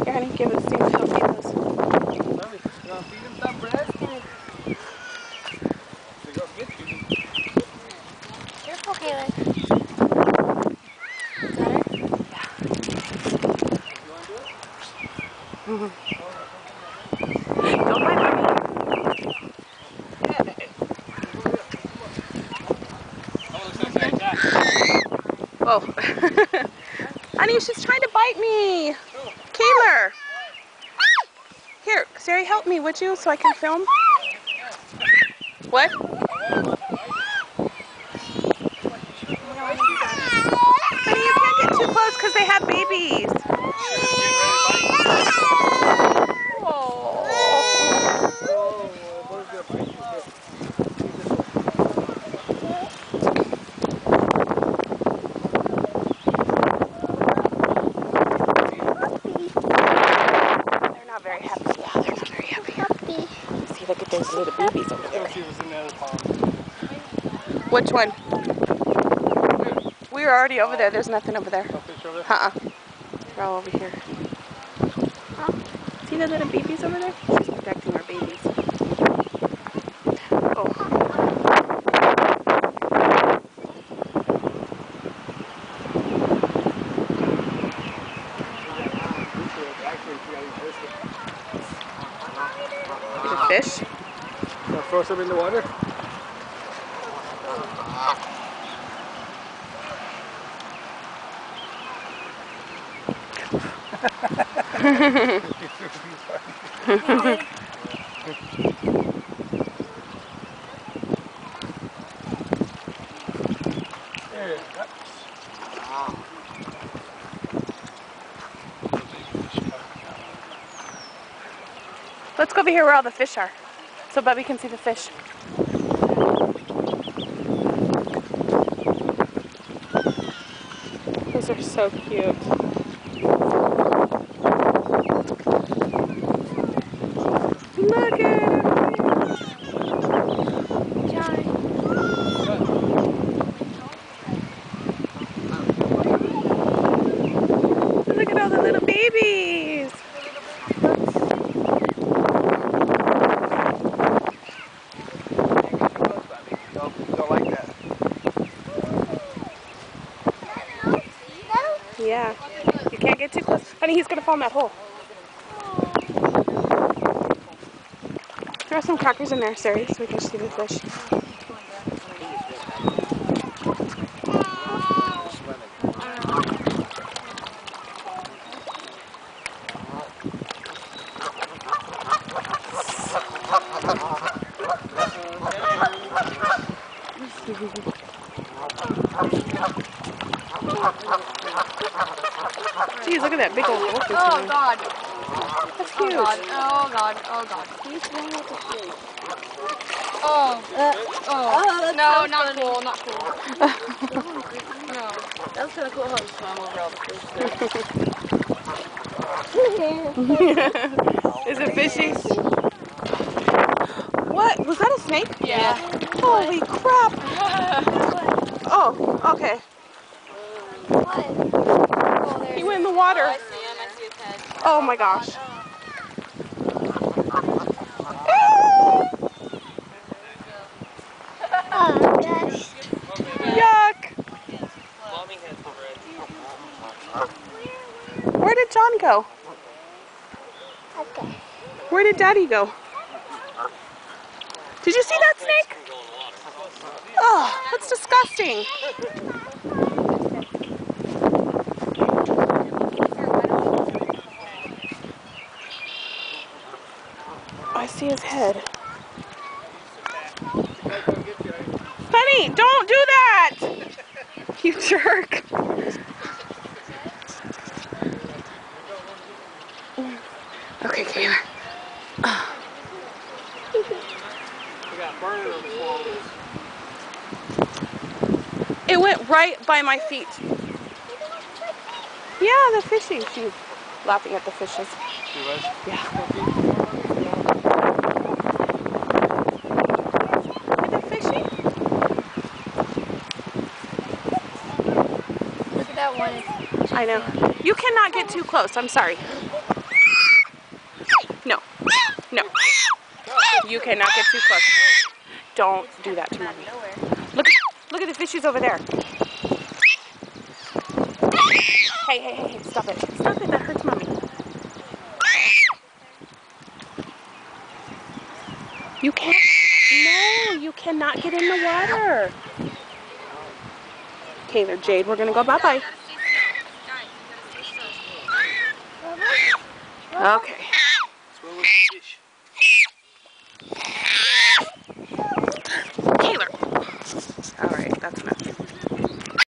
Here, honey, give it to Steve. Help feed those. Feed him some breast. Careful, Caleb. Don't bite mommy. Whoa. Honey, she's trying to bite me. Kayler. Here, Sari, help me, would you, so I can film? What? Honey, you can't get too close because they have babies. Very happy. Yeah, they're not very happy. See, look at those little babies over there. Which one? We were already over there. There's nothing over there. They're all over here. See the little babies over there? She's protecting our babies. Oh. Fish? Throw some in the water. Let's go over here where all the fish are, so Bubby can see the fish. Those are so cute. Look at it! Look at all the little babies! Yeah, you can't get too close. Honey, he's gonna fall in that hole. Throw some crackers in there, Sari, so we can see the fish. Geez, look at that big old goldfish. Oh, God. That's huge. Oh, God. Oh, God. Oh, God. Oh. No, not cool. Not cool. No. That was kind of cool how he swam over all the fish there. Is it fishy? What? Was that a snake? Yeah. Holy crap. Oh, okay. He went in the water. I see him. I see his head. Oh my gosh. Oh, gosh. Yuck. Where did John go? Okay. Where did Daddy go? Did you see that snake? Oh, that's disgusting. I see his head. Honey, don't do that! You jerk. Okay, Kayla. It went right by my feet. Yeah, the fishing. She's laughing at the fishes. She was? Yeah. Is it fishing? Look at that one. I know. You cannot get too close. I'm sorry. No. No. You cannot get too close. Don't do that to mommy. Look at the fishies over there. Hey, stop it. Stop it, that hurts mommy. You can't, no, you cannot get in the water. Kayla, Jade, we're gonna go bye-bye. Okay. Kayla. All right, that's enough.